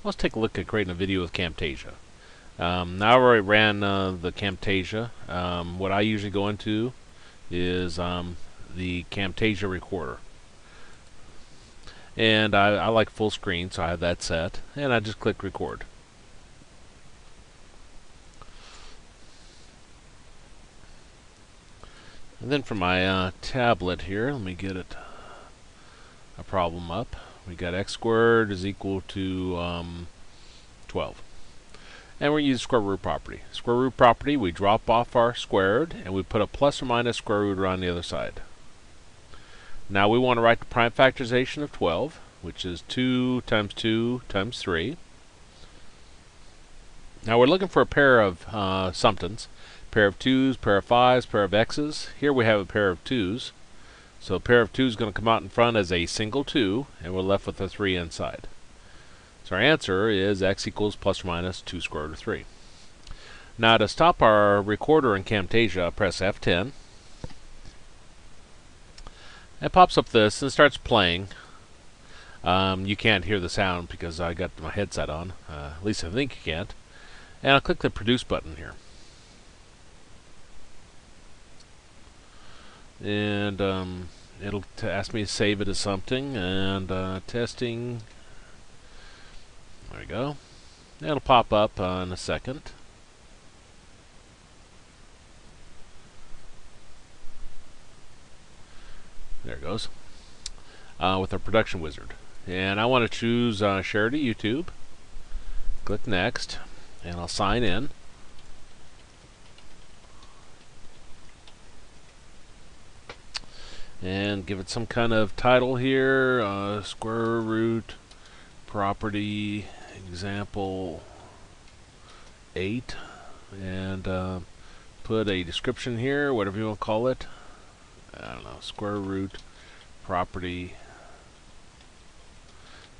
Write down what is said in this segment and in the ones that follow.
Let's take a look at creating a video with Camtasia. Now I already ran the Camtasia. What I usually go into is the Camtasia Recorder. And I like full screen, so I have that set. And I just click record. And then for my tablet here, let me get it a problem up. We got x squared is equal to 12. And we're going to use square root property. Square root property, we drop off our squared, and we put a plus or minus square root around the other side. Now we want to write the prime factorization of 12, which is 2 times 2 times 3. Now we're looking for a pair of somethings. Pair of 2's, pair of 5's, pair of x's. Here we have a pair of 2's. So a pair of 2 is going to come out in front as a single 2, and we're left with a 3 inside. So our answer is x equals plus or minus 2 square root of 3. Now to stop our recorder in Camtasia, press F10. It pops up this and starts playing. You can't hear the sound because I got my headset on. At least I think you can't. And I'll click the produce button here. And it'll ask me to save it as something, and testing. There we go. It'll pop up in a second. There it goes. With our production wizard. And I want to choose share to YouTube. Click next, and I'll sign in. And give it some kind of title here, square root property example 8, and put a description here, whatever you want to call it. I don't know, square root property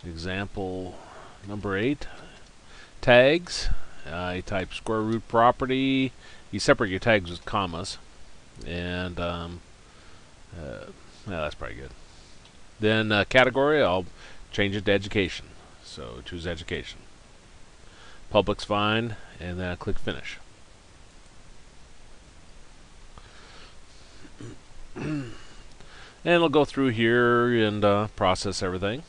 example number 8. Tags, you type square root property, you separate your tags with commas, and yeah, that's pretty good. Then category, I'll change it to education. So choose education. Public's fine, and then I click finish. And it'll go through here and process everything.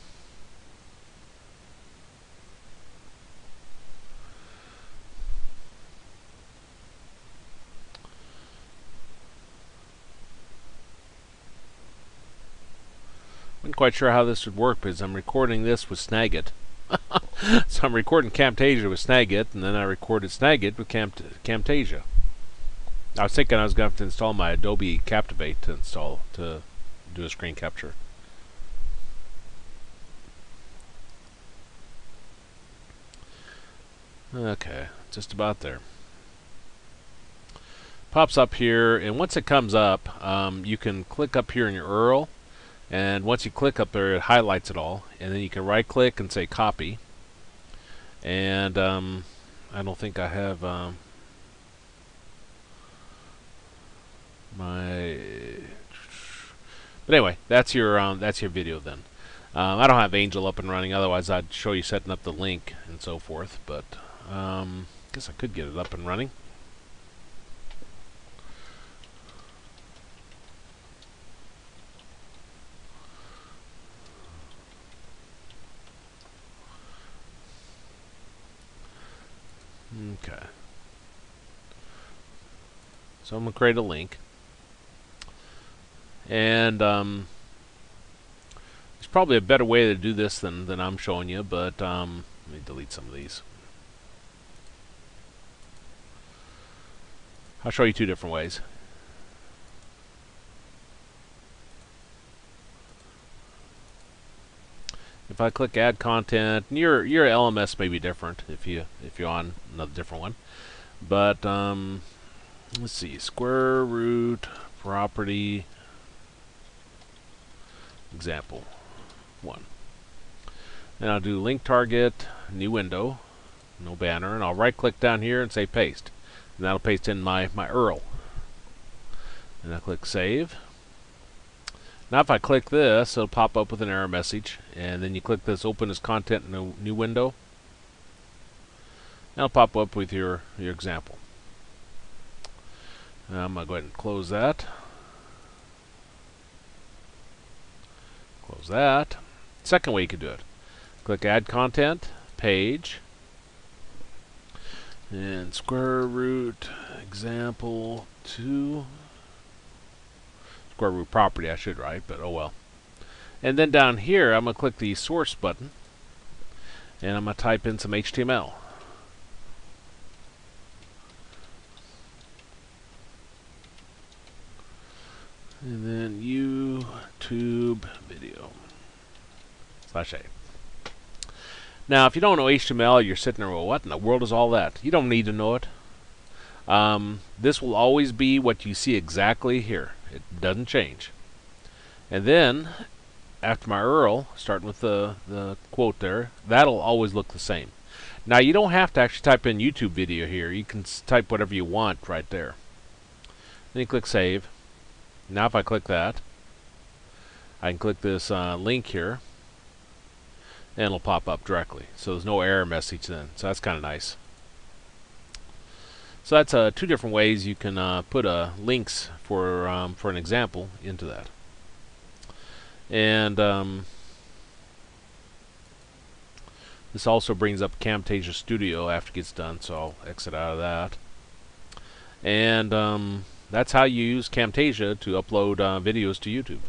I'm not quite sure how this would work because I'm recording this with Snagit. So I'm recording Camtasia with Snagit, and then I recorded Snagit with Camtasia. I was thinking I was going to have to install my Adobe Captivate to do a screen capture. Okay, just about there. Pops up here, and once it comes up, you can click up here in your URL. And once you click up there, it highlights it all. And then you can right click and say copy. And I don't think I have my. But anyway, that's your video then. I don't have Angel up and running. Otherwise, I'd show you setting up the link and so forth. But guess I could get it up and running. Okay. So I'm going to create a link. And there's probably a better way to do this than I'm showing you, but let me delete some of these. I'll show you two different ways. If I click add content, your LMS may be different if you're on another different one. But let's see, square root property example 1. Then I'll do link target, new window, no banner, and I'll right click down here and say paste. And that'll paste in my URL. And I'll click save. Now if I click this, it'll pop up with an error message, and then you click this open as content in a new window, it'll pop up with your example. I'm going to go ahead and close that. Close that. Second way you can do it. Click Add Content, Page, and square root example 2. Square root property I should write, but oh well. And then down here I'm going to click the source button, and I'm going to type in some HTML. And then YouTube video /A. Now, if you don't know HTML, you're sitting there, well, what in the world is all that? You don't need to know it. This will always be what you see exactly here. It doesn't change. And then, after my URL, starting with the quote there, that'll always look the same. Now, you don't have to actually type in YouTube video here. You can type whatever you want right there. Then you click Save. Now if I click that, I can click this link here, and it'll pop up directly. So there's no error message then. So that's kind of nice. So that's two different ways you can put links for an example into that. And this also brings up Camtasia Studio after it gets done, so I'll exit out of that. And that's how you use Camtasia to upload videos to YouTube.